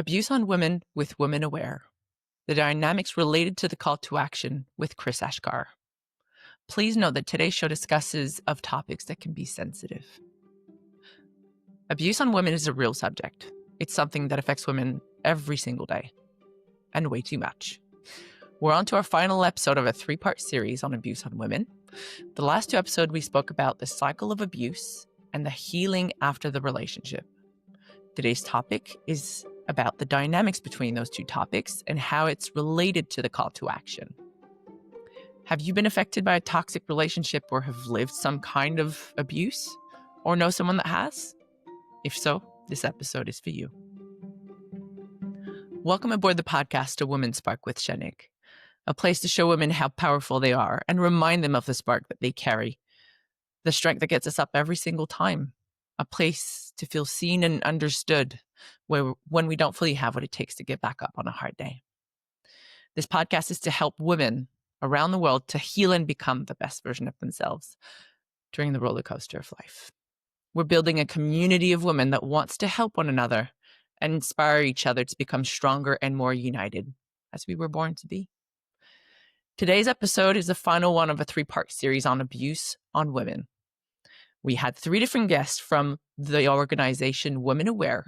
Abuse on Women with Women Aware. The dynamics related to the call to action with Chris Ashkar. Please note that today's show discusses of topics that can be sensitive. Abuse on women is a real subject. It's something that affects women every single day, and way too much. We're on to our final episode of a 3-part series on abuse on women. The last 2 episodes, we spoke about the cycle of abuse and the healing after the relationship. Today's topic is about the dynamics between those 2 topics and how it's related to the call to action. Have you been affected by a toxic relationship or have lived some kind of abuse or know someone that has? If so, this episode is for you. Welcome aboard the podcast, A Woman Spark with Shanik, a place to show women how powerful they are and remind them of the spark that they carry, the strength that gets us up every single time, a place to feel seen and understood when we don't fully have what it takes to get back up on a hard day. This podcast is to help women around the world to heal and become the best version of themselves during the roller coaster of life. We're building a community of women that wants to help one another and inspire each other to become stronger and more united as we were born to be. Today's episode is the final one of a 3-part series on abuse on women. We had 3 different guests from the organization Women Aware.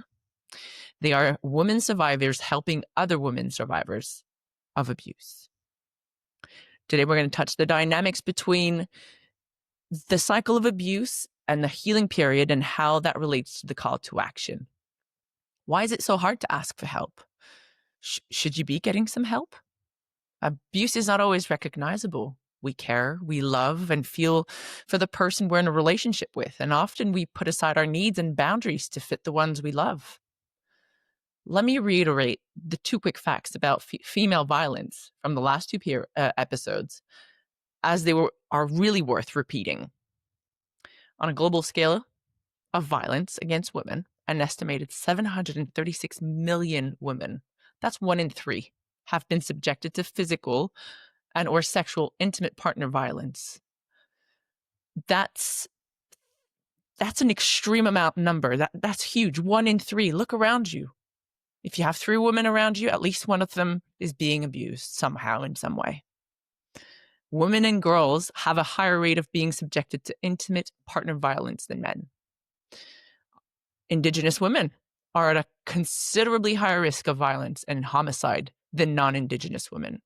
They are women survivors helping other women survivors of abuse. Today, we're going to touch the dynamics between the cycle of abuse and the healing period and how that relates to the call to action. Why is it so hard to ask for help? Should you be getting some help? Abuse is not always recognizable. We care, we love, and feel for the person we're in a relationship with, and often we put aside our needs and boundaries to fit the ones we love. Let me reiterate the 2 quick facts about female violence from the last 2 episodes, as they are really worth repeating. On a global scale of violence against women, an estimated 736 million women, that's 1 in 3, have been subjected to physical and or sexual intimate partner violence. That's an extreme amount number. That's huge. 1 in 3. Look around you. If you have 3 women around you, at least one of them is being abused somehow in some way. Women and girls have a higher rate of being subjected to intimate partner violence than men. Indigenous women are at a considerably higher risk of violence and homicide than non-Indigenous women.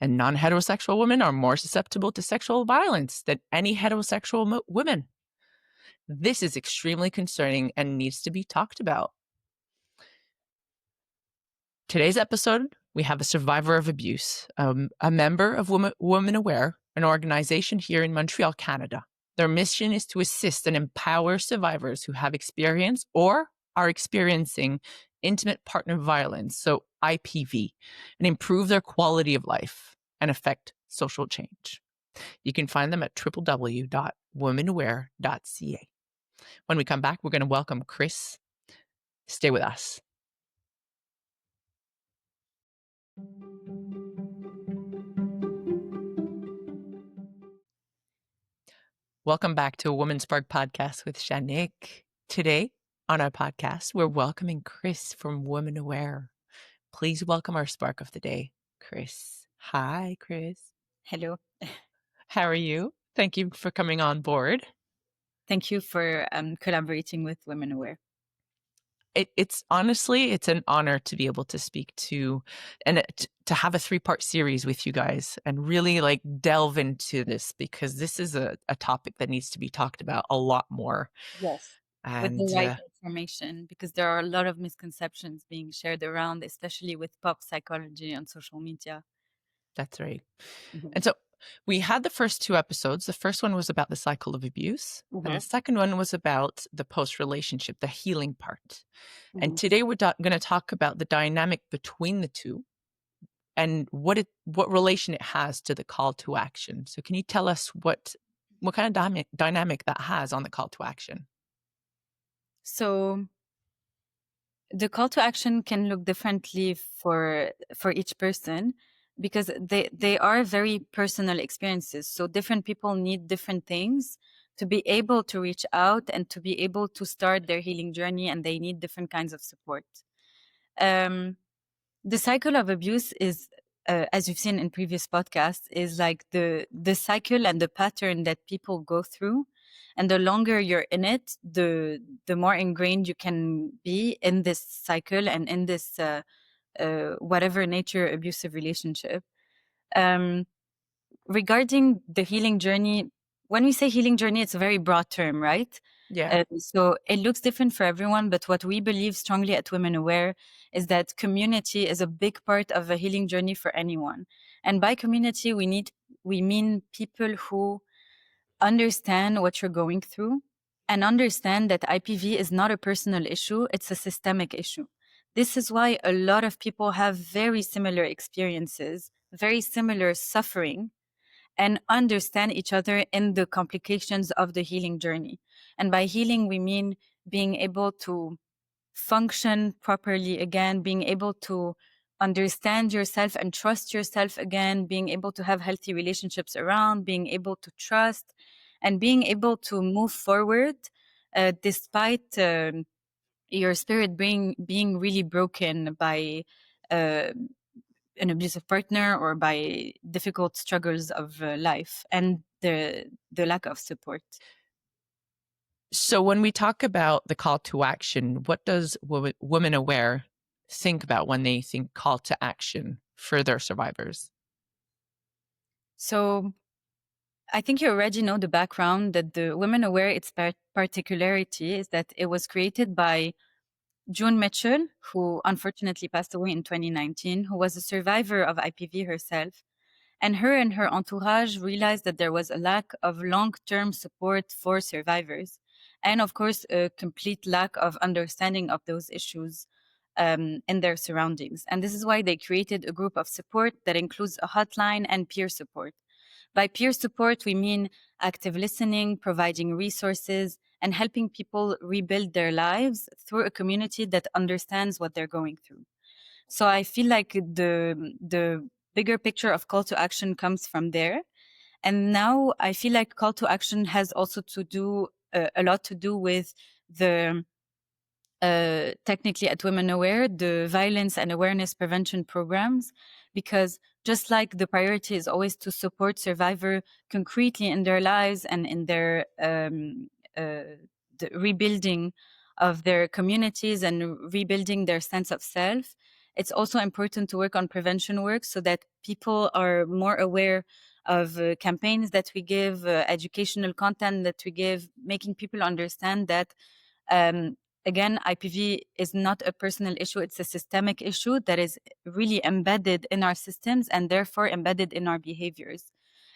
And non-heterosexual women are more susceptible to sexual violence than any heterosexual women. This is extremely concerning and needs to be talked about. Today's episode, we have a survivor of abuse, a member of Women Aware, an organization here in Montreal, Canada. Their mission is to assist and empower survivors who have experienced or are experiencing intimate partner violence, so IPV, and improve their quality of life and affect social change. You can find them at www.womenaware.ca. When we come back, we're going to welcome Chris. Stay with us. Welcome back to a Woman Spark podcast with Shanik. Today on our podcast, we're welcoming Chris from Women Aware. Please welcome our spark of the day, Chris. Hi, Chris. Hello. How are you? Thank you for coming on board. Thank you for collaborating with Women Aware. It's honestly, it's an honor to be able to speak to and to have a 3-part series with you guys and really delve into this, because this is a topic that needs to be talked about a lot more. Yes. And with the right information, because there are a lot of misconceptions being shared around, especially with pop psychology on social media. That's right. Mm-hmm. And so we had the first 2 episodes. The first one was about the cycle of abuse. Mm-hmm. And the second one was about the post-relationship, the healing part. Mm-hmm. And today we're going to talk about the dynamic between the 2 and what relation it has to the call to action. So can you tell us what kind of dynamic that has on the call to action? So the call to action can look differently for each person, because they are very personal experiences. So different people need different things to be able to reach out and to be able to start their healing journey, and they need different kinds of support. Um, the cycle of abuse is, as you've seen in previous podcasts, is like the cycle and the pattern that people go through, and the longer you're in it, the more ingrained you can be in this cycle and in this whatever nature abusive relationship. Um, Regarding the healing journey, when we say healing journey, it's a very broad term, right? Yeah. So it looks different for everyone, but what we believe strongly at Women Aware is that community is a big part of a healing journey for anyone. And by community, we mean people who understand what you're going through and understand that IPV is not a personal issue, it's a systemic issue. This is why a lot of people have very similar experiences, very similar suffering, and understand each other in the complications of the healing journey. And by healing, we mean being able to function properly again, being able to understand yourself and trust yourself again, being able to have healthy relationships around, being able to trust, and being able to move forward despite your spirit being really broken by uh, an abusive partner or by difficult struggles of life and the lack of support. So when we talk about the call to action, what does Women Aware think about when they think call to action for their survivors? So I think you already know the background that the Women Aware, its particularity is that it was created by June Mitchell, who unfortunately passed away in 2019, who was a survivor of IPV herself. And her entourage realized that there was a lack of long-term support for survivors. And of course, a complete lack of understanding of those issues in their surroundings. And this is why they created a group of support that includes a hotline and peer support. By peer support, we mean active listening, providing resources, and helping people rebuild their lives through a community that understands what they're going through. So I feel like the bigger picture of call to action comes from there. And now I feel like call to action has also to do a lot to do with the technically at Women Aware, the violence and awareness prevention programs, because just like the priority is always to support survivor concretely in their lives and in their the rebuilding of their communities and rebuilding their sense of self, it's also important to work on prevention work so that people are more aware of campaigns that we give, educational content that we give, making people understand that um, again, IPV is not a personal issue. It's a systemic issue that is really embedded in our systems and therefore embedded in our behaviors.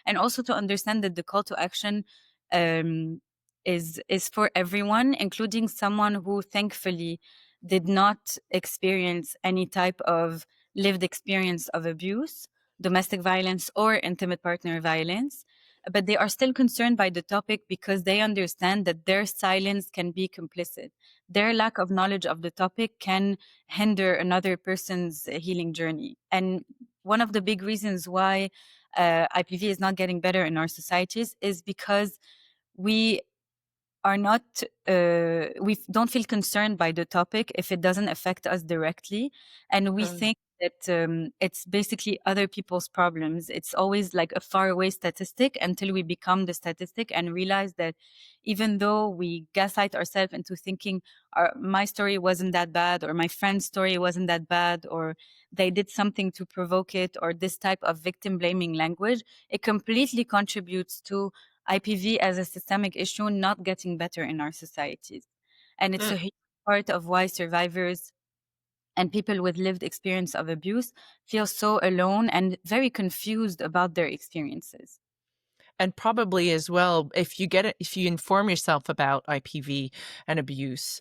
And also to understand that the call to action um, is for everyone, including someone who thankfully did not experience any type of lived experience of abuse, domestic violence, or intimate partner violence, but they are still concerned by the topic because they understand that their silence can be complicit. Their lack of knowledge of the topic can hinder another person's healing journey. And one of the big reasons why IPV is not getting better in our societies is because we are not we don't feel concerned by the topic if it doesn't affect us directly, and we Mm. think that it's basically other people's problems. It's always like a faraway statistic until we become the statistic and realize that even though we gaslight ourselves into thinking my story wasn't that bad, or my friend's story wasn't that bad, or they did something to provoke it, or this type of victim blaming language, it completely contributes to IPV as a systemic issue not getting better in our societies. And it's a Mm. huge part of why survivors and people with lived experience of abuse feel so alone and very confused about their experiences. And probably as well, if you get it, if you inform yourself about IPV and abuse,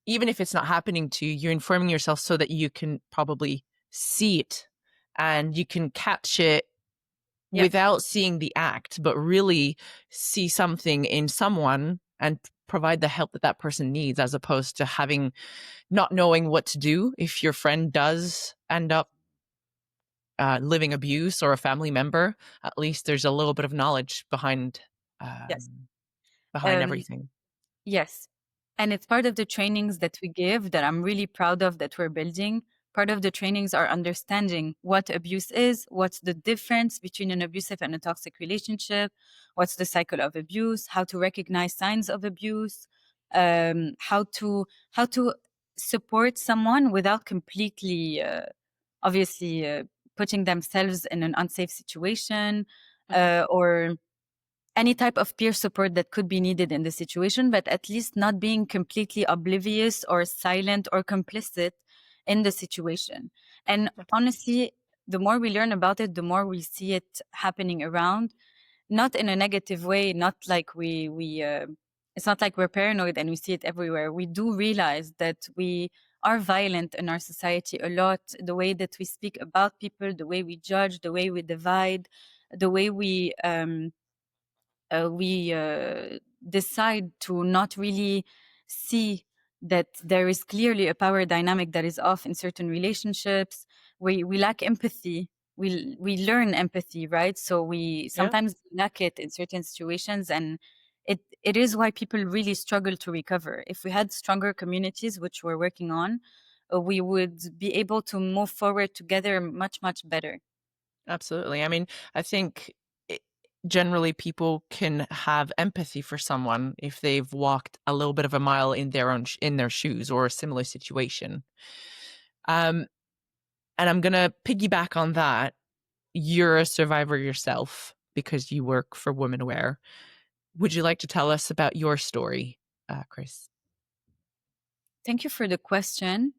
even if it's not happening to you, you're informing yourself so that you can probably see it and you can catch it Yeah. without seeing the act, but really see something in someone and provide the help that that person needs, as opposed to having not knowing what to do if your friend does end up living abuse, or a family member. At least there's a little bit of knowledge Yes. um, behind Um, everything. yes. And it's part of the trainings that we give that I'm really proud of that we're building. Part of the trainings are understanding what abuse is, what's the difference between an abusive and a toxic relationship, what's the cycle of abuse, how to recognize signs of abuse, how to support someone without completely, obviously, putting themselves in an unsafe situation, Mhm. or any type of peer support that could be needed in the situation, but at least not being completely oblivious or silent or complicit in the situation. And honestly, the more we learn about it, the more we see it happening around, not in a negative way, not like it's not like we're paranoid and we see it everywhere. We do realize that we are violent in our society a lot. The way that we speak about people, the way we judge, the way we divide, the way we decide to not really see that there is clearly a power dynamic that is off in certain relationships. We lack empathy. We learn empathy, right? So we Yeah, sometimes lack it in certain situations, and it is why people really struggle to recover. If we had stronger communities, which we're working on, we would be able to move forward together much better. absolutely. I mean, I think it, generally people can have empathy for someone if they've walked a little bit of a mile in their own in their shoes or a similar situation. Um, and I'm gonna piggyback on that. You're a survivor yourself because you work for Womenaware. Would you like to tell us about your story, Chris? Thank you for the question.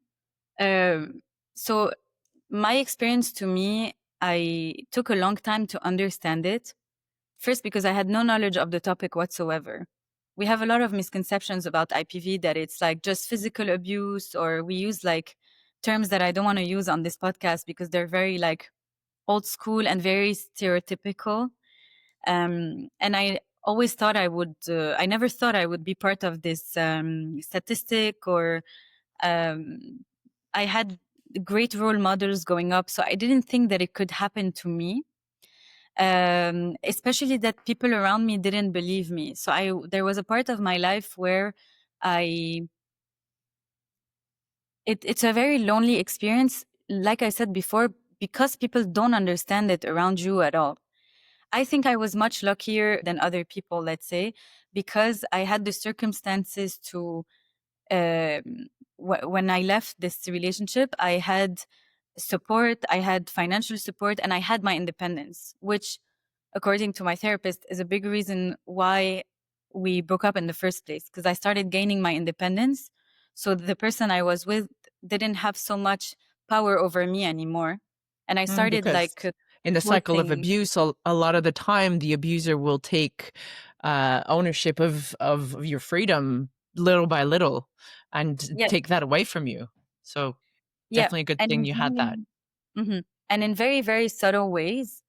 So my experience, to me, I took a long time to understand it. First, because I had no knowledge of the topic whatsoever. We have a lot of misconceptions about IPV, that it's like just physical abuse, or we use like terms that I don't want to use on this podcast because they're very like old school and very stereotypical. And I always thought I never thought I would be part of this statistic, or um, I had great role models growing up, so I didn't think that it could happen to me. Especially that people around me didn't believe me. So there was a part of my life where I, it's a very lonely experience. Like I said before, because people don't understand it around you at all. I think I was much luckier than other people, let's say, because I had the circumstances to when I left this relationship, I had support, I had financial support, and I had my independence, which, according to my therapist, is a big reason why we broke up in the first place. Because I started gaining my independence. So the person I was with didn't have so much power over me anymore. And I started Because like in the cycle of quoting. abuse, a lot of the time, the abuser will take ownership of your freedom little by little and Yeah, take that away from you. So yeah. definitely a good And thing in you had that. very, Mhm. And in very, very subtle ways.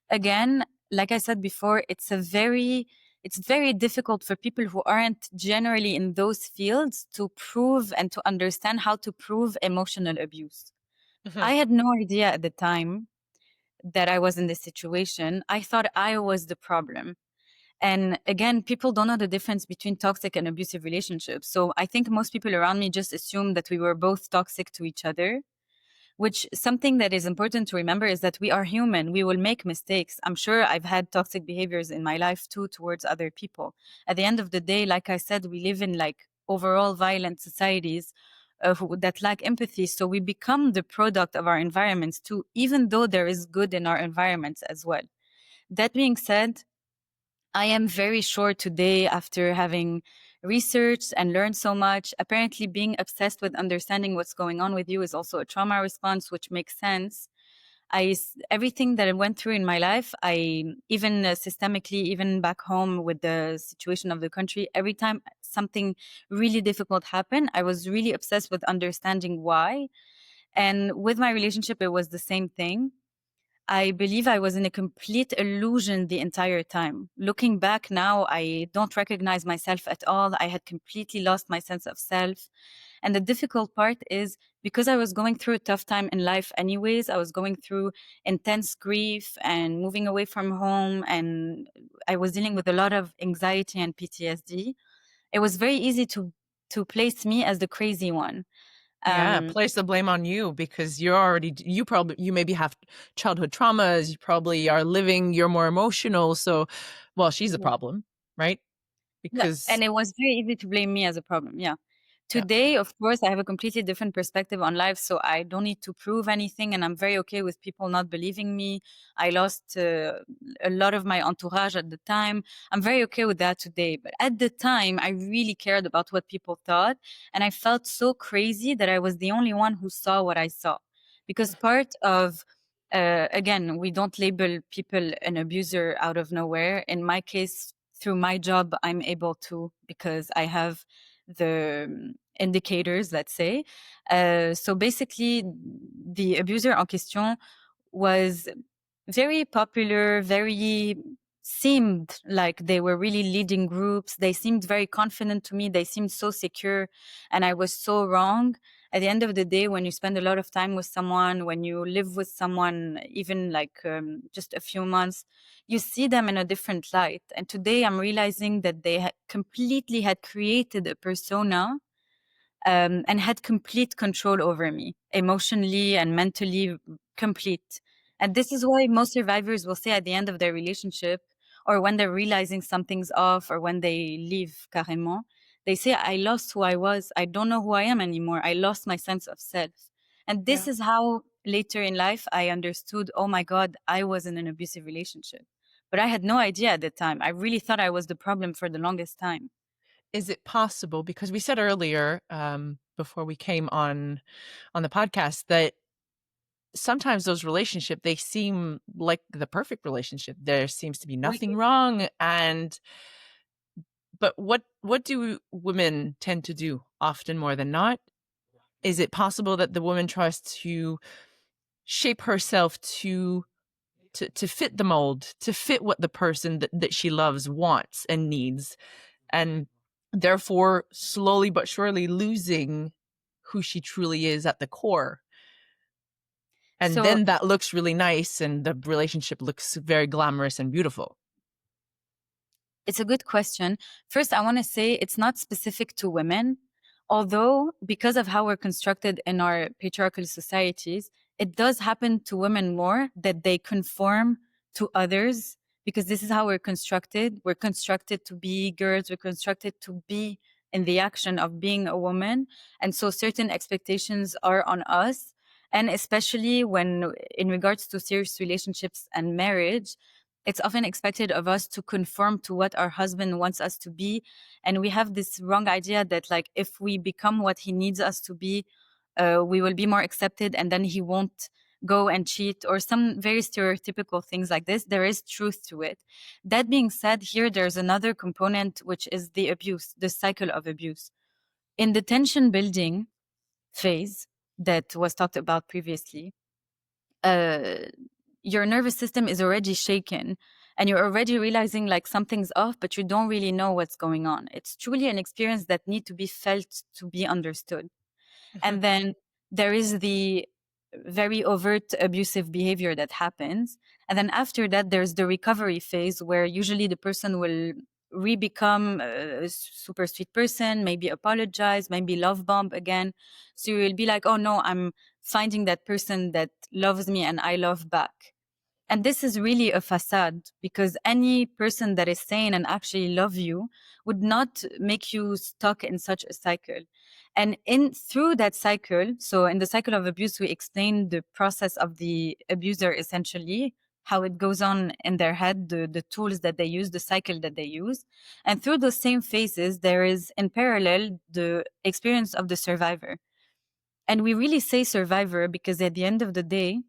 Again, like I said before, it's very difficult for people who aren't generally in those fields to prove and to understand how to prove emotional abuse. Mhm. I had no idea at the time that I was in this situation. I thought I was the problem. And again, people don't know the difference between toxic and abusive relationships. So I think most people around me just assumed that we were both toxic to each other, which something that is important to remember is that we are human. We will make mistakes. I'm sure I've had toxic behaviors in my life too towards other people. At the end of the day, like I said, we live in like overall violent societies that lack empathy. So we become the product of our environments too, even though there is good in our environments as well. That being said, I am very sure today, after having researched and learned so much. Apparently, being obsessed with understanding what's going on with you is also a trauma response, which makes sense. Everything that I went through in my life, I even systemically, even back home with the situation of the country, every time something really difficult happened, I was really obsessed with understanding why. And with my relationship, it was the same thing. I believe I was in a complete illusion the entire time. Looking back now, I don't recognize myself at all. I had completely lost my sense of self. And the difficult part is because I was going through a tough time in life anyways, I was going through intense grief and moving away from home, and I was dealing with a lot of anxiety and PTSD. It was very easy to place me as the crazy one. Yeah, Um, place the blame on you because you maybe have childhood traumas, you probably are living, you're more emotional, so well, she's a yeah. problem, right? Yeah, Because and it was very easy to blame me as a problem. Yeah. yeah. Today, of course, I have a completely different perspective on life, so I don't need to prove anything, and I'm very okay with people not believing me. I lost a lot of my entourage at the time. I'm very okay with that today. But at the time, I really cared about what people thought, and I felt so crazy that I was the only one who saw what I saw. Because part of again, we don't label people an abuser out of nowhere. In my case, through my job, I'm able to because I have the indicators, let's say. So basically, the abuser en question was very popular, very seemed like they were really leading groups. They seemed very confident to me. They seemed so secure, and I was so wrong. At the end of the day, when you spend a lot of time with someone, when you live with someone, even like just a few months, you see them in a different light. And today I'm realizing that they completely had created a persona and had complete control over me, emotionally and mentally, complete. And this is why most survivors will say at the end of their relationship, or when they're realizing something's off, or when they leave carrément, they say, I lost who I was. I don't know who I am anymore. I lost my sense of self. And this Yeah. is how later in life I understood, oh my God, I was in an abusive relationship. But I had no idea at the time. I really thought I was the problem for the longest time. Is it possible because we said earlier before we came on the podcast that sometimes those relationships they seem like the perfect relationship. There seems to be Oui. nothing wrong and but what do women tend to do often more than not? Is it possible that the woman tries to shape herself to fit the mold, to fit what the person that she loves wants and needs, and therefore slowly but surely losing who she truly is at the core? And So then that looks really nice and the relationship looks very glamorous and beautiful. it's a good question. First, I want to say it's not specific to women, although because of how we're constructed in our patriarchal societies, it does happen to women more that they conform to others because this is how we're constructed. We're constructed to be girls. We're constructed to be in the action of being a woman. And so certain expectations are on us. And especially when in regards to serious relationships and marriage, it's often expected of us to conform to what our husband wants us to be. And we have this wrong idea that like, if we become what he needs us to be, we will be more accepted and then he won't go and cheat or some very stereotypical things like this. There is truth to it. That being said, here, there's another component, which is the abuse, the cycle of abuse. In the tension building phase that was talked about previously, uh, your nervous system is already shaken and you're already realizing like something's off, but you don't really know what's going on. It's truly an experience that need to be felt to be understood. And then there is the very overt abusive behavior that happens. And then after that, there's the recovery phase where usually the person will re-become a super sweet person, maybe apologize, maybe love bomb again. So you will be like, oh no, I'm finding that person that loves me and I love back. And this is really a facade because any person that is sane and actually love you would not make you stuck in such a cycle. And in through that cycle, so in the cycle of abuse, we explain the process of the abuser essentially, how it goes on in their head, the tools that they use, the cycle that they use. And through those same phases, there is in parallel the experience of the survivor. And we really say survivor because at the end of the day,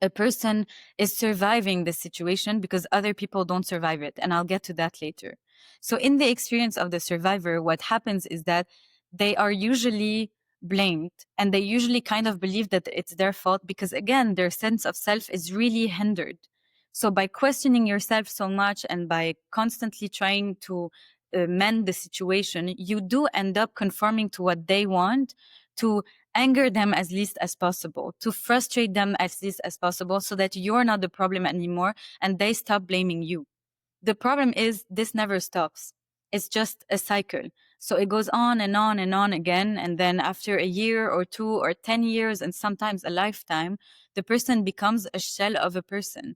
a person is surviving the situation because other people don't survive it. And I'll get to that later. So in the experience of the survivor, what happens is that they are usually blamed and they usually kind of believe that it's their fault because again, their sense of self is really hindered. So by questioning yourself so much and by constantly trying to mend the situation, you do end up conforming to what they want, to anger them as least as possible, to frustrate them as least as possible so that you're not the problem anymore and they stop blaming you. The problem is this never stops. It's just a cycle. So it goes on and on and on again. And then after a year or 2 or 10 years, and sometimes a lifetime, the person becomes a shell of a person.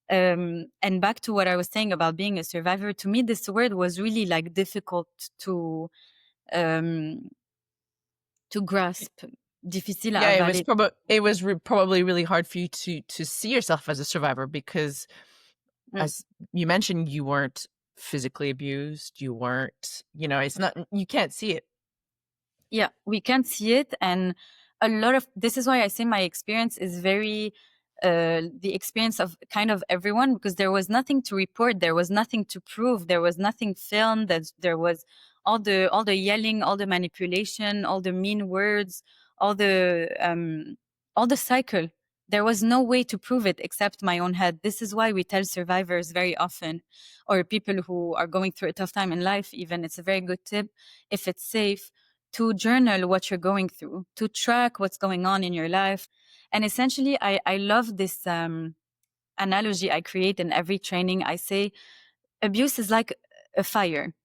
And back to what I was saying about being a survivor, to me, this word was really like difficult um, to grasp. Difficile à Yeah, avaler. probably really hard for you to see yourself as a survivor because, Mm. as you mentioned, you weren't physically abused. You weren't, it's not, you can't see it. Yeah, we can't see it. And a lot of this is why I say my experience is very the experience of kind of everyone, because there was nothing to report, there was nothing to prove, there was nothing filmed, that there was all the yelling, all the manipulation, all the mean words, all the cycle. There was no way to prove it except my own head. This is why we tell survivors very often, or people who are going through a tough time in life, even, it's a very good tip, if it's safe, to journal what you're going through, to track what's going on in your life. And essentially, I love this analogy I create in every training. I say abuse is like a fire.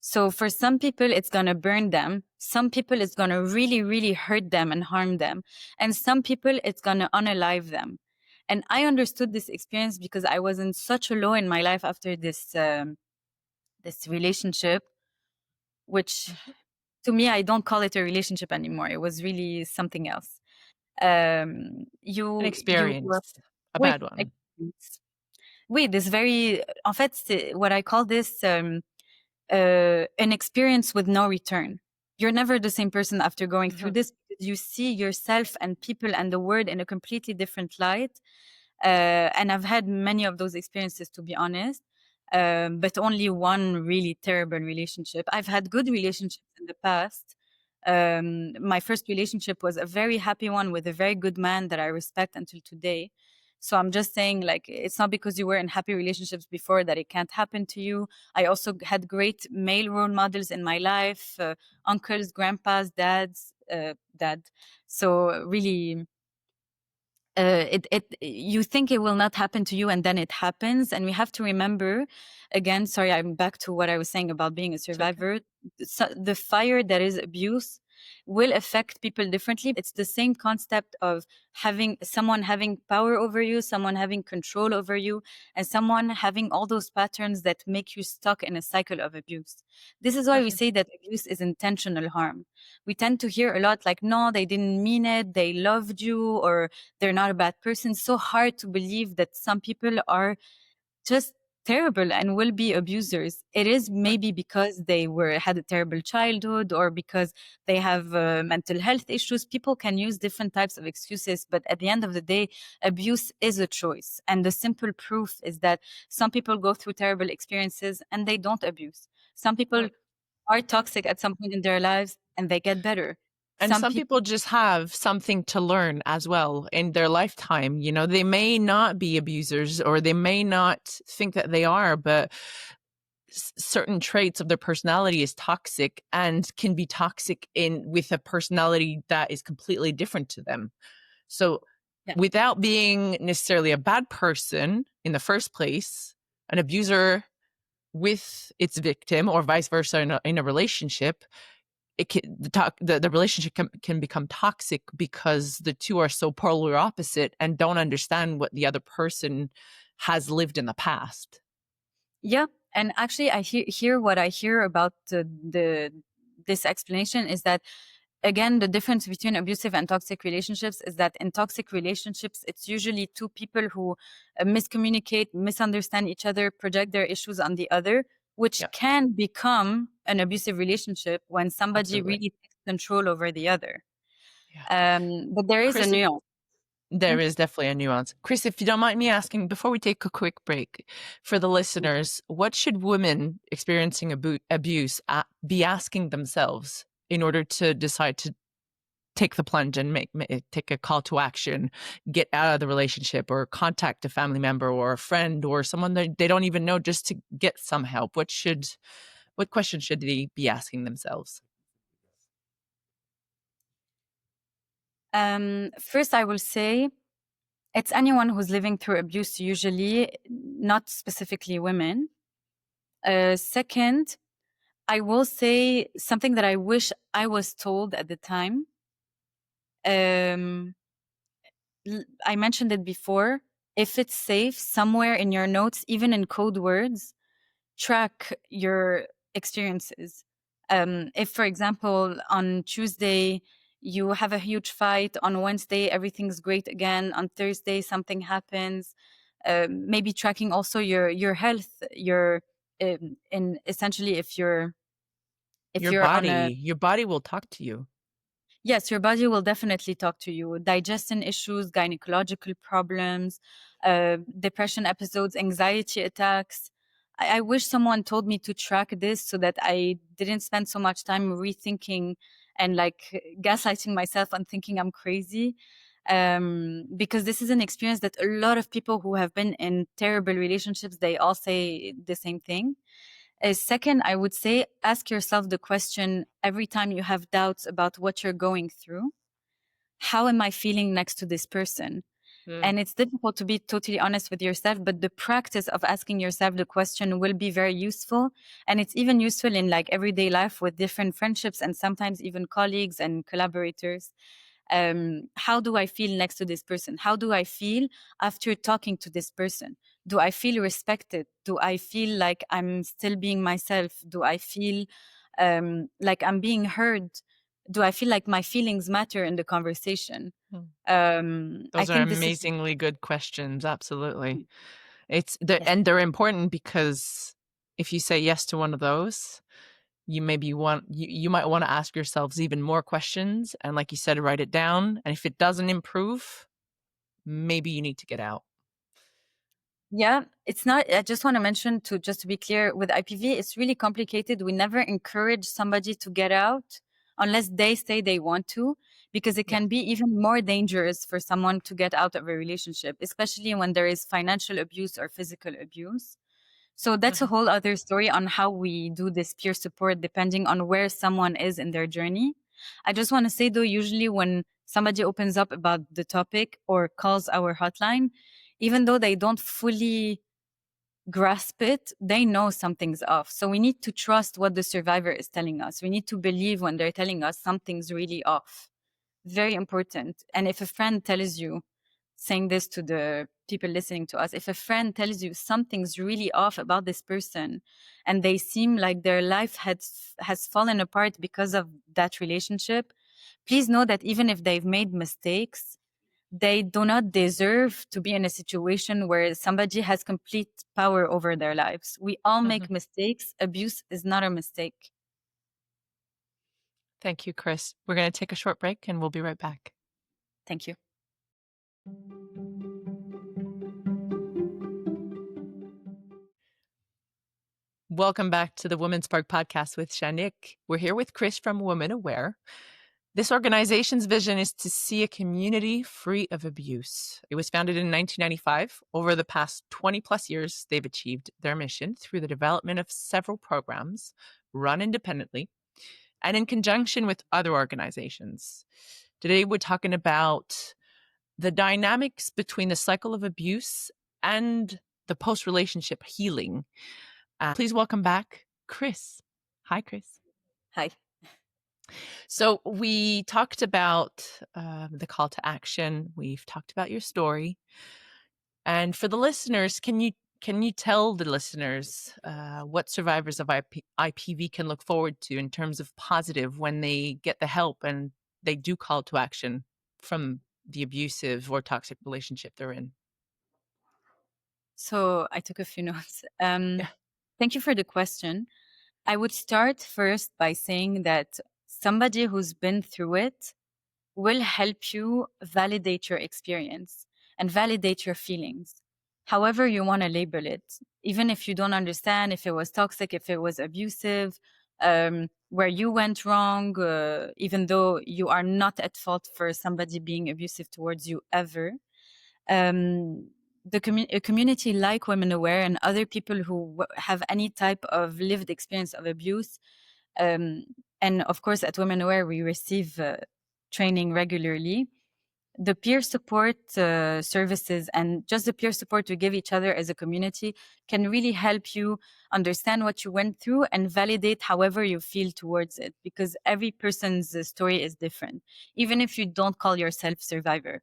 So for some people, it's going to burn them. Some people, it's going to really, really hurt them and harm them. And some people, it's going to unalive them. And I understood this experience because I was in such a low in my life after this relationship, which to me, I don't call it a relationship anymore. It was really something else. An You experience, a oui, bad one. experience. Oui, this very, en fait, c'est what I call this, an experience with no return. You're never the same person after going through Mhm. this, because you see yourself and people and the world in a completely different light. And I've had many of those experiences, to be honest, but only one really terrible relationship. I've had good relationships in the past. My first relationship was a very happy one with a very good man that I respect until today. So I'm just saying, like, it's not because you were in happy relationships before that it can't happen to you. I also had great male role models in my life, uncles, grandpas, dad. So really, you think it will not happen to you, and then it happens. And we have to remember, again, sorry, I'm back to what I was saying about being a It's okay. survivor. The fire that is abuse will affect people differently. It's the same concept of having someone having power over you, someone having control over you, and someone having all those patterns that make you stuck in a cycle of abuse. This is why we Perfect. say that abuse is intentional harm. We tend to hear a lot like, no, they didn't mean it, they loved you, or they're not a bad person. So hard to believe that some people are just terrible and will be abusers. It is maybe because they had a terrible childhood, or because they have mental health issues. People can use different types of excuses, but at the end of the day, abuse is a choice. And the simple proof is that some people go through terrible experiences and they don't abuse. Some people are toxic at some point in their lives and they get better. And Some some people, people just have something to learn as well in their lifetime. They may not be abusers or they may not think that they are, but certain traits of their personality is toxic and can be toxic with a personality that is completely different to them. So yeah, without being necessarily a bad person in the first place, an abuser with its victim or vice versa in a relationship, the relationship can become toxic because the two are so polar opposite and don't understand what the other person has lived in the past. yeah. And actually, I hear what I hear about this explanation is that, again, the difference between abusive and toxic relationships is that in toxic relationships, it's usually two people who miscommunicate, misunderstand each other, project their issues on the other, which Yeah, can become an abusive relationship when somebody absolutely. really takes control over the other. Yeah. But there is a Chris, nuance. there Mm. is definitely a nuance. Chris, if you don't mind me asking, before we take a quick break, for the listeners, what should women experiencing abuse be asking themselves in order to decide to take the plunge and take a call to action, get out of the relationship, or contact a family member or a friend or someone that they don't even know just to get some help? What questions should they be asking themselves? First, I will say it's anyone who's living through abuse, usually, not specifically women. Second, I will say something that I wish I was told at the time. Um, I mentioned it before. If it's safe, somewhere in your notes, even in code words, track your experiences. If, for example, on Tuesday you have a huge fight, on Wednesday everything's great again, on Thursday something happens, maybe tracking also your health, your in essentially if you're on a Your body will talk to you. yes, your body will definitely talk to you. Digestion issues, gynecological problems, depression episodes, anxiety attacks. I wish someone told me to track this so that I didn't spend so much time rethinking and like gaslighting myself and thinking I'm crazy. Because this is an experience that a lot of people who have been in terrible relationships, they all say the same thing. Second, I would say ask yourself the question every time you have doubts about what you're going through. How am I feeling next to this person? Mm. And it's difficult to be totally honest with yourself, but the practice of asking yourself the question will be very useful. And it's even useful in like everyday life with different friendships and sometimes even colleagues and collaborators. How do I feel next to this person? How do I feel after talking to this person? Do I feel respected? Do I feel like I'm still being myself? Do I feel like I'm being heard? Do I feel like my feelings matter in the conversation? Mm. I Those are think this is amazingly good questions. Absolutely. yes. And they're important because if you say yes to one of those, you might want to ask yourselves even more questions, and like you said, write it down. And if it doesn't improve, maybe you need to get out. Yeah, it's not. I just want to mention to just to be clear with IPV, it's really complicated. We never encourage somebody to get out unless they say they want to, because it Yes. can be even more dangerous for someone to get out of a relationship, especially when there is financial abuse or physical abuse. So that's a Mhm. whole other story on how we do this peer support depending on where someone is in their journey. I just want to say though, usually when somebody opens up about the topic or calls our hotline, even though they don't fully grasp it, they know something's off. So we need to trust what the survivor is telling us. We need to believe when they're telling us something's really off. Very important. And if a friend tells you, saying this to the people listening to us, if a friend tells you something's really off about this person and they seem like their life has fallen apart because of that relationship, please know that even if they've made mistakes, they do not deserve to be in a situation where somebody has complete power over their lives. We all make Mhm. mistakes. Abuse is not a mistake. Thank you, Chris. We're going to take a short break and we'll be right back. Thank you. Welcome back to the Women's Spark podcast with Shanik. We're here with Chris from Women Aware. This organization's vision is to see a community free of abuse. It was founded in 1995. Over the past 20 plus years, they've achieved their mission through the development of several programs run independently and in conjunction with other organizations. Today, we're talking about the dynamics between the cycle of abuse and the post relationship healing. Please welcome back Chris. Hi, Chris. Hi. So we talked about the call to action. We've talked about your story, and for the listeners, can you tell the listeners what survivors of IPV can look forward to in terms of positive when they get the help and they do call to action from the abusive or toxic relationship they're in? So I took a few notes. Yeah. Thank you for the question. I would start first by saying that somebody who's been through it will help you validate your experience and validate your feelings, however you want to label it. Even if you don't understand if it was toxic, if it was abusive, where you went wrong, even though you are not at fault for somebody being abusive towards you ever. A community like Women Aware and other people who have any type of lived experience of abuse, um, and of course at Women Aware we receive training regularly, the peer support services and just the peer support we give each other as a community can really help you understand what you went through and validate however you feel towards it, because every person's story is different, even if you don't call yourself survivor.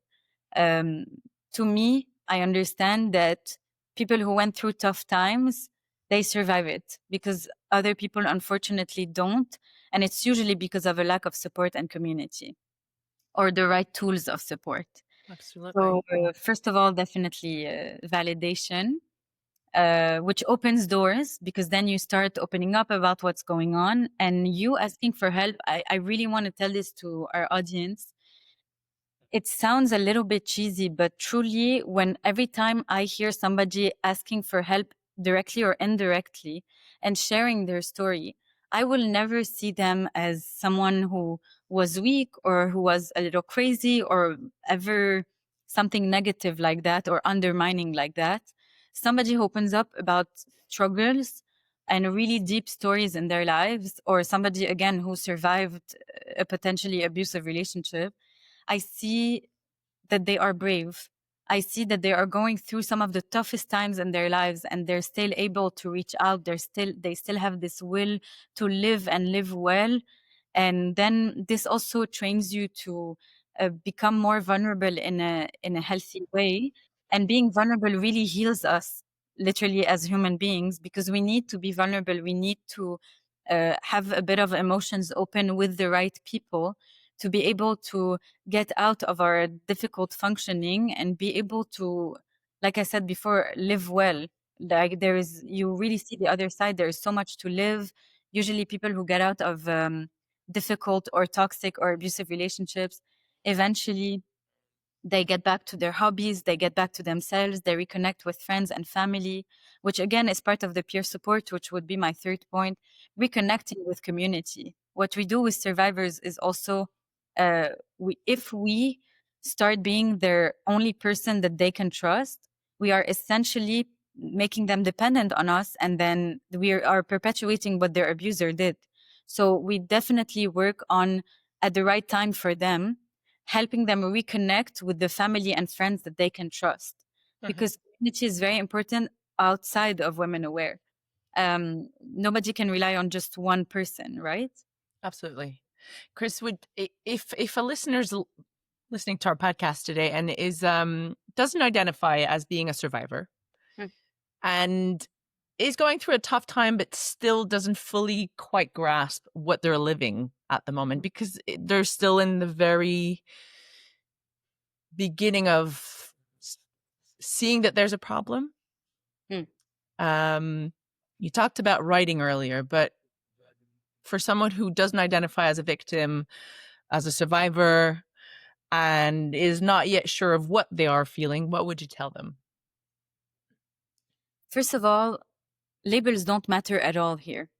um, to me, I understand that people who went through tough times, they survive it because other people unfortunately don't, and it's usually because of a lack of support and community or the right tools of support. So, Absolutely. first of all, definitely validation, which opens doors because then you start opening up about what's going on and you asking for help. I really want to tell this to our audience. It sounds a little bit cheesy, but truly, when every time I hear somebody asking for help directly or indirectly and sharing their story, I will never see them as someone who was weak or who was a little crazy or ever something negative like that or undermining like that. Somebody who opens up about struggles and really deep stories in their lives, or somebody again who survived a potentially abusive relationship. I see that they are brave. I see that they are going through some of the toughest times in their lives and they're still able to reach out. They still have this will to live and live well. And then this also trains you to become more vulnerable in a healthy way. And being vulnerable really heals us literally as human beings, because we need to be vulnerable. We need to have a bit of emotions open with the right people to be able to get out of our difficult functioning and be able to, like I said before, live well. Like you really see the other side. There is so much to live. Usually people who get out of difficult or toxic or abusive relationships, eventually they get back to their hobbies, they get back to themselves, they reconnect with friends and family, which again is part of the peer support, which would be my third point, reconnecting with community. What we do with survivors is also, if we start being their only person that they can trust, we are essentially making them dependent on us, and then we are perpetuating what their abuser did. So we definitely work on at the right time for them, helping them reconnect with the family and friends that they can trust. Mhm. Because community is very important outside of Women Aware. Nobody can rely on just one person, right? Absolutely. Chris, if a listener's listening to our podcast today and is doesn't identify as being a survivor Mm. and is going through a tough time but still doesn't fully quite grasp what they're living at the moment because they're still in the very beginning of seeing that there's a problem. Mm. You talked about writing earlier, but for someone who doesn't identify as a victim, as a survivor, and is not yet sure of what they are feeling, what would you tell them? First of all, labels don't matter at all here.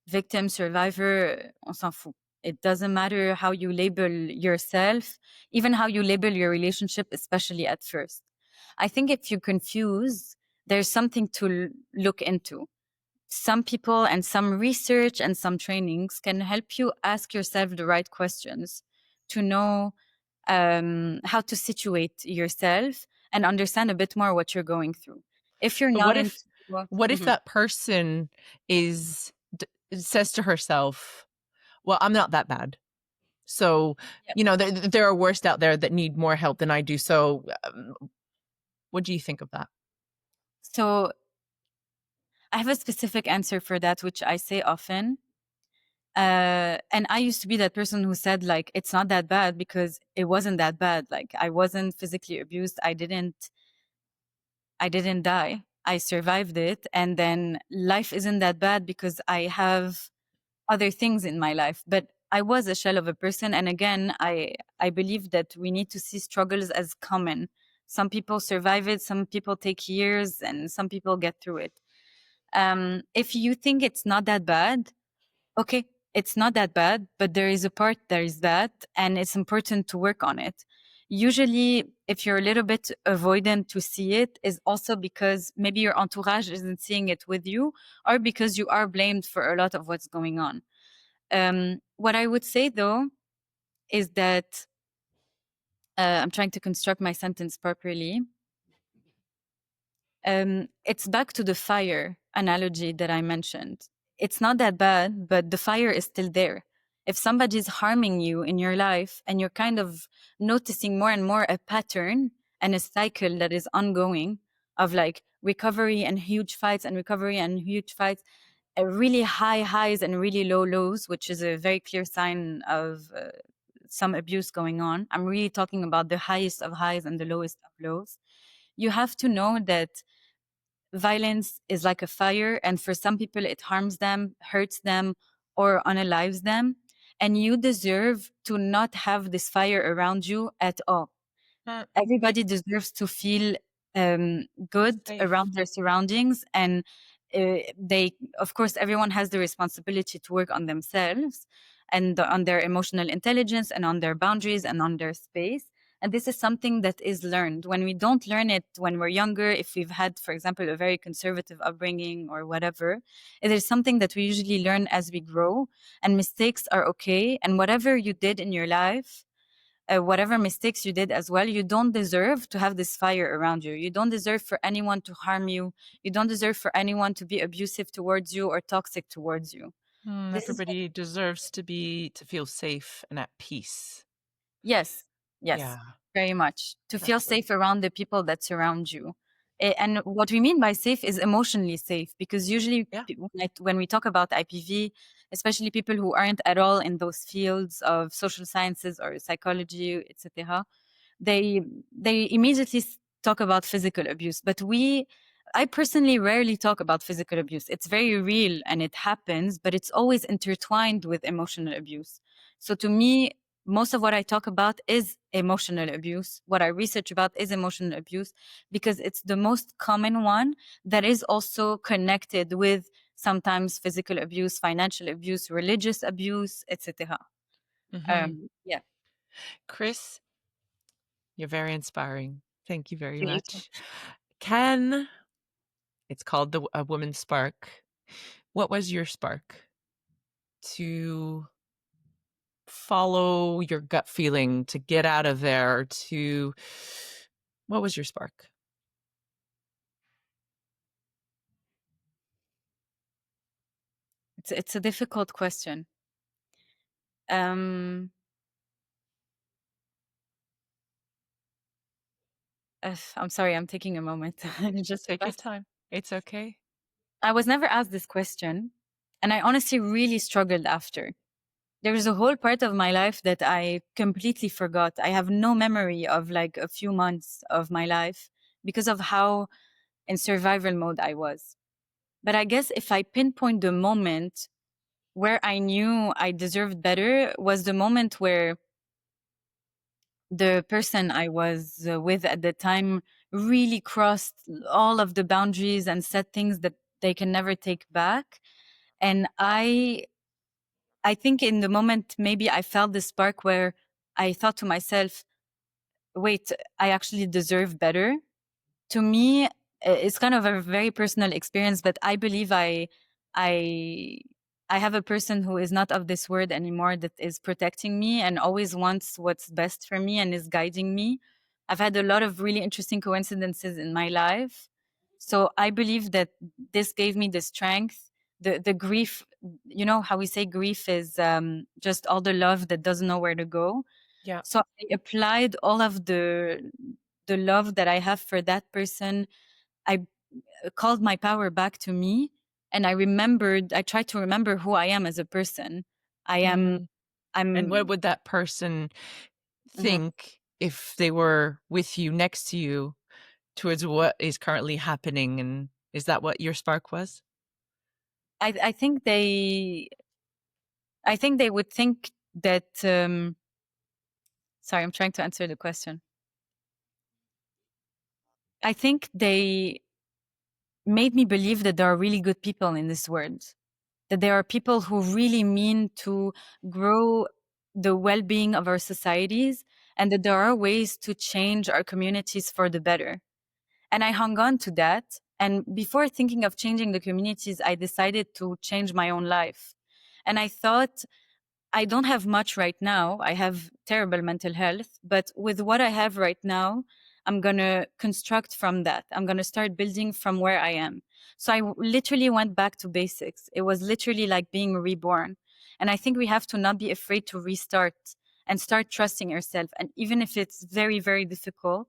Victim, survivor, on s'en fout. It doesn't matter how you label yourself, even how you label your relationship, especially at first. I think if you confuse, there's something to look into. Some people and some research and some trainings can help you ask yourself the right questions to know how to situate yourself and understand a bit more what you're going through. If you're But not into, what if Mhm. that person is says to herself, "Well, I'm not that bad." So, Yep. there are worse out there that need more help than I do. So, what do you think of that? So I have a specific answer for that, which I say often. And I used to be that person who said like, it's not that bad because it wasn't that bad. Like I wasn't physically abused. I didn't die. I survived it. And then life isn't that bad because I have other things in my life. But I was a shell of a person. And again, I believe that we need to see struggles as common. Some people survive it, some people take years, and some people get through it. If you think it's not that bad, okay, it's not that bad, but there is a part that is bad, and it's important to work on it. Usually, if you're a little bit avoidant to see it, is also because maybe your entourage isn't seeing it with you, or because you are blamed for a lot of what's going on. What I would say though is that I'm trying to construct my sentence properly. It's back to the fire analogy that I mentioned. It's not that bad, but the fire is still there. If somebody's harming you in your life and you're kind of noticing more and more a pattern and a cycle that is ongoing of like recovery and huge fights and recovery and huge fights, really high highs and really low lows, which is a very clear sign of some abuse going on. I'm really talking about the highest of highs and the lowest of lows. You have to know that violence is like a fire, and for some people it harms them, hurts them, or unalives them, and you deserve to not have this fire around you at all. Mm, Everybody deserves to feel good safe. around their surroundings, and they, of course, everyone has the responsibility to work on themselves and on their emotional intelligence and on their boundaries and on their space. And this is something that is learned. When we don't learn it when we're younger, if we've had, for example, a very conservative upbringing or whatever, it is something that we usually learn as we grow. And mistakes are okay. And whatever you did in your life, whatever mistakes you did as well, you don't deserve to have this fire around you. You don't deserve for anyone to harm you. You don't deserve for anyone to be abusive towards you or toxic towards you. This is Everybody deserves to feel safe and at peace. Yes, yes, Yeah, very much. To feel that's what. safe around the people that surround you. And what we mean by safe is emotionally safe, because usually Yeah. when we talk about IPV, especially people who aren't at all in those fields of social sciences or psychology, etc., they immediately talk about physical abuse. But I personally rarely talk about physical abuse. It's very real and it happens, but it's always intertwined with emotional abuse. So to me, most of what I talk about is emotional abuse. What I research about is emotional abuse because it's the most common one that is also connected with sometimes physical abuse, financial abuse, religious abuse, etc. Hmm. Yeah. Chris, you're very inspiring. Thank you very Thank you. much. Can It's called the A Woman's Spark. What was your spark to follow your gut feeling, to get out of there, to what was your spark? It's a difficult question. Um, I'm sorry, I'm taking a moment. Just Take your pass. time. It's okay. I was never asked this question, and I honestly really struggled after. There was a whole part of my life that I completely forgot. I have no memory of like a few months of my life because of how in survival mode I was. But I guess if I pinpoint the moment where I knew I deserved better was the moment where the person I was with at the time really crossed all of the boundaries and said things that they can never take back. And I think in the moment, maybe I felt the spark where I thought to myself, wait, I actually deserve better. To me, it's kind of a very personal experience, but I believe I, I have a person who is not of this world anymore that is protecting me and always wants what's best for me and is guiding me. I've had a lot of really interesting coincidences in my life. So I believe that this gave me the strength, the grief, you know how we say grief is just all the love that doesn't know where to go. Yeah. So I applied all of the love that I have for that person. I called my power back to me, and I tried to remember who I am as a person. I am, Mm. And what I'm, would that person mhm. think if they were with you, next to you, towards what is currently happening? And is that what your spark was? I think I think they would think that, sorry, I'm trying to answer the question. I think they made me believe that there are really good people in this world, that there are people who really mean to grow the well-being of our societies, and that there are ways to change our communities for the better. And I hung on to that. And before thinking of changing the communities, I decided to change my own life. And I thought, I don't have much right now. I have terrible mental health, but with what I have right now, I'm going to construct from that. I'm going to start building from where I am. So literally went back to basics. It was literally like being reborn. And I think we have to not be afraid to restart and start trusting yourself. And even if it's very, very difficult,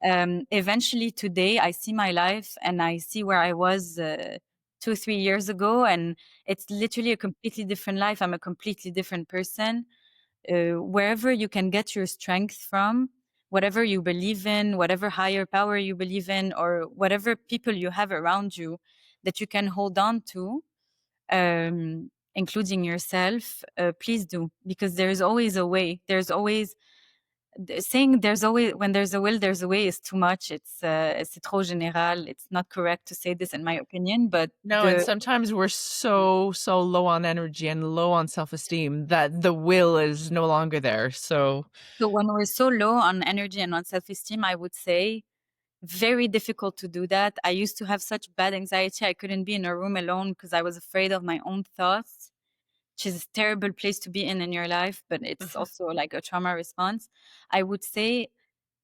eventually today I see my life and I see where I was 2, 3 years ago, and it's literally a completely different life. I'm a completely different person. Wherever you can get your strength from, whatever you believe in, whatever higher power you believe in, or whatever people you have around you that you can hold on to, including yourself, please do, because there's always a way. There's always saying there's always, when there's a will there's a way is too much. C'est trop général. It's not correct to say this in my opinion, but No, and sometimes we're so low on energy and low on self-esteem that the will is no longer there. So when we're so low on energy and on self-esteem, I would say very difficult to do that. I used to have such bad anxiety. I couldn't be in a room alone because I was afraid of my own thoughts, which is a terrible place to be in your life, but it's also like a trauma response. I would say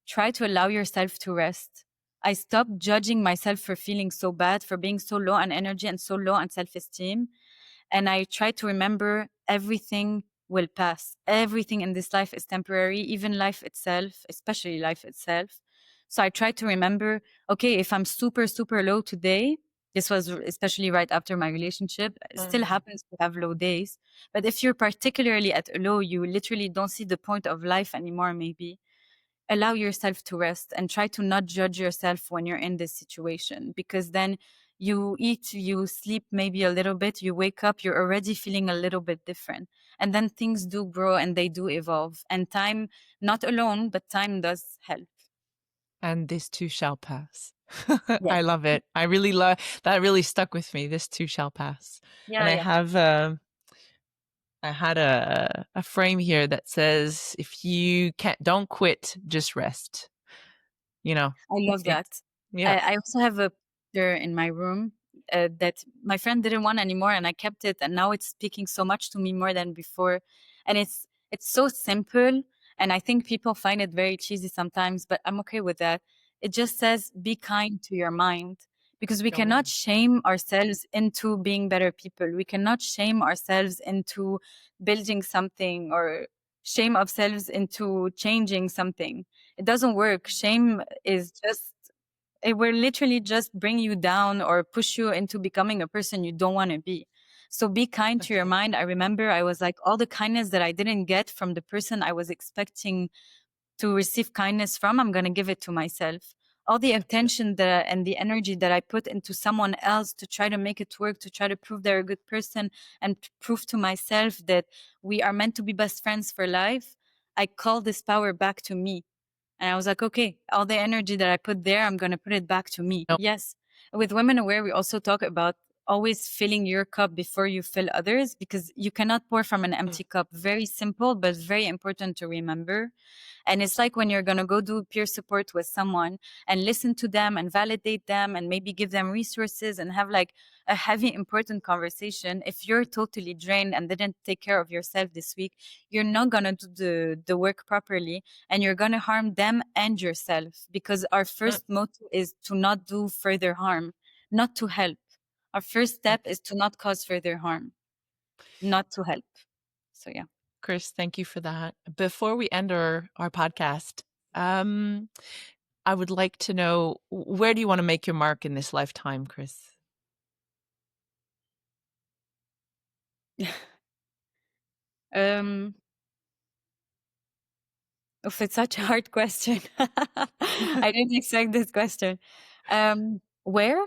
try to allow yourself to rest. I stopped judging myself for feeling so bad, for being so low on energy and so low on self-esteem. And I try to remember everything will pass. Everything in this life is temporary, even life itself, especially life itself. So I try to remember, okay, if I'm super, super low today, this was especially right after my relationship, it still happens to have low days. But if you're particularly at a low, you literally don't see the point of life anymore, maybe allow yourself to rest and try to not judge yourself when you're in this situation, because then you eat, you sleep maybe a little bit, you wake up, you're already feeling a little bit different. And then things do grow and they do evolve. And time, not alone, but time does help. and this too shall pass. Yeah. I love it. I really love that. Really stuck with me. This too shall pass. And Yeah. I Yeah. have I had a frame here that says, if you can't, don't quit, just rest. You know, I love it, that. yeah. I also have a picture in my room that my friend didn't want anymore, and I kept it, and now it's speaking so much to me more than before. And it's so simple, and I think people find it very cheesy sometimes, but I'm okay with that. It just says, "Be kind to your mind," because we cannot Oh, shame ourselves into being better people. We cannot shame ourselves into building something or shame ourselves into changing something. It doesn't work. Shame is just, it will literally just bring you down or push you into becoming a person you don't want to be. So be kind to that's your it. mind. I remember I was like, all the kindness that I didn't get from the person I was expecting to receive kindness from, I'm going to give it to myself. All the That's it. attention that and the energy that I put into someone else to try to make it work, to try to prove they're a good person and to prove to myself that we are meant to be best friends for life, I call this power back to me. And I was like, okay, all the energy that I put there, I'm going to put it back to me. No, Yes. With Women Aware, we also talk about always filling your cup before you fill others, because you cannot pour from an empty cup. Very simple, but very important to remember. And it's like when you're going to go do peer support with someone and listen to them and validate them and maybe give them resources and have like a heavy, important conversation. If you're totally drained and didn't take care of yourself this week, you're not going to do the work properly, and you're going to harm them and yourself, because our mm, first motto is to not do further harm, not to help. Our first step is to not cause further harm, not to help. So yeah. Chris, thank you for that. Before we end our podcast, um, I would like to know, where do you want to make your mark in this lifetime, Chris? um Oof, it's such a hard question. I didn't expect this question. Where?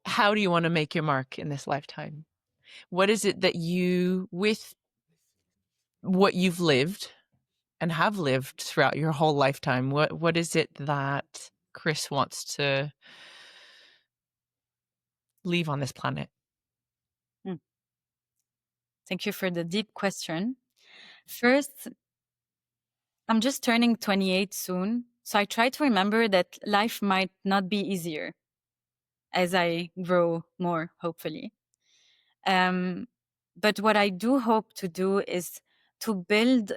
How do you want to make your mark in this lifetime? What is it that you, with what you've lived and have lived throughout your whole lifetime, what is it that Chris wants to leave on this planet? Hmm, Thank you for the deep question. First, I'm just turning 28 soon, so I try to remember that life might not be easier as I grow more, hopefully. Um, But what I do hope to do is to build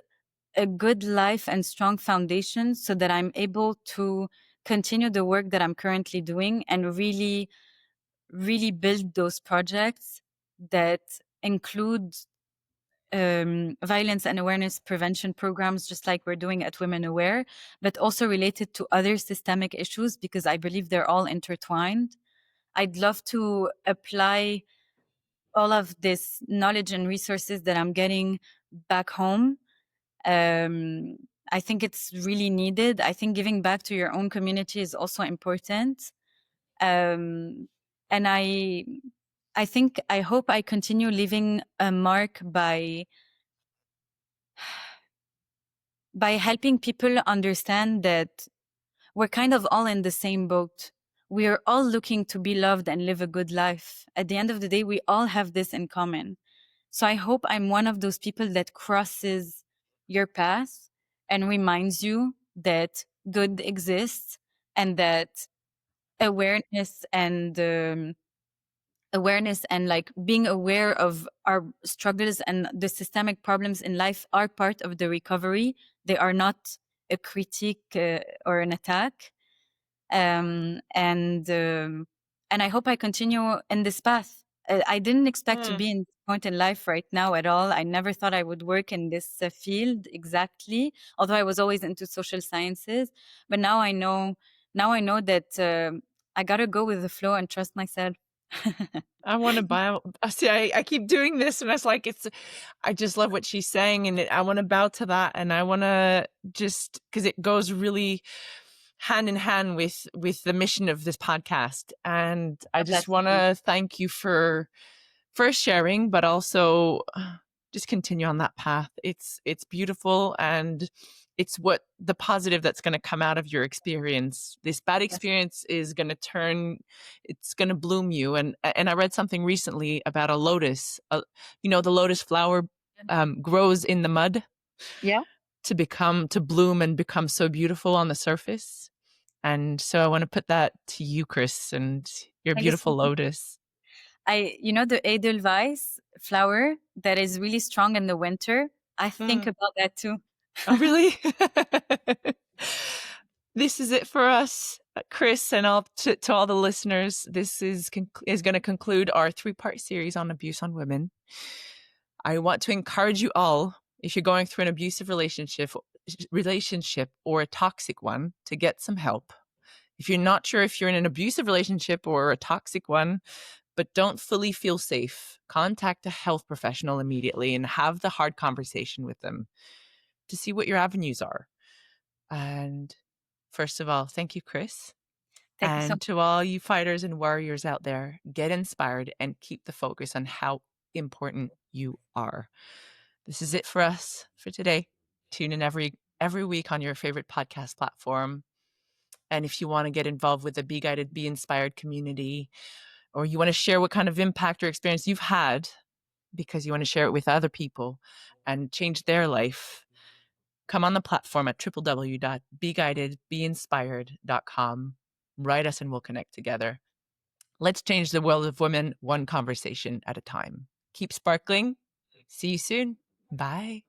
a good life and strong foundation so that I'm able to continue the work that I'm currently doing and really, really build those projects that include violence and awareness prevention programs, just like we're doing at Women Aware, but also related to other systemic issues because I believe they're all intertwined. I'd love to apply all of this knowledge and resources that I'm getting back home. Um, I think it's really needed. I think giving back to your own community is also important. Um, and I hope I continue leaving a mark by helping people understand that we're kind of all in the same boat. We are all looking to be loved and live a good life. At the end of the day, we all have this in common. So I hope I'm one of those people that crosses your path and reminds you that good exists and that awareness and like being aware of our struggles and the systemic problems in life are part of the recovery. They are not a critique or an attack. Um, and um, and I hope I continue in this path. I didn't expect to Mm. be in this point in life right now at all. I never thought I would work in this field exactly, although I was always into social sciences. But now I know. Now I know that I gotta go with the flow and trust myself. I want to bow. See, I keep doing this, and it's like I just love what she's saying, and I want to bow to that, and I want to just because it goes really hand in hand with the mission of this podcast, and I God just bless want you. to thank you for sharing, but also just continue on that path. It's beautiful, and it's what the positive that's going to come out of your experience. This bad Yes. experience is going to turn, it's going to bloom you. And I read something recently about a lotus. The lotus flower grows in the mud Yeah. to bloom and become so beautiful on the surface. And so I want to put that to you, Chris, and your Thank you so beautiful much. lotus. The Edelweiss flower that is really strong in the winter. I think Mm. about that too. Oh, really? This is it for us, Chris, and all to all the listeners. This is going to conclude our 3-part series on abuse on women. I want to encourage you all, if you're going through an abusive relationship or a toxic one, to get some help. If you're not sure if you're in an abusive relationship or a toxic one, but don't fully feel safe, contact a health professional immediately and have the hard conversation with them to see what your avenues are. And first of all, thank you, Chris. Thank you so And to all you fighters and warriors out there, get inspired and keep the focus on how important you are. This is it for us for today. Tune in every week on your favorite podcast platform. And if you want to get involved with the Be Guided, Be Inspired community, or you want to share what kind of impact or experience you've had because you want to share it with other people and change their life, come on the platform at www.beguidedbeinspired.com. Write us and we'll connect together. Let's change the world of women one conversation at a time. Keep sparkling. See you soon. Bye.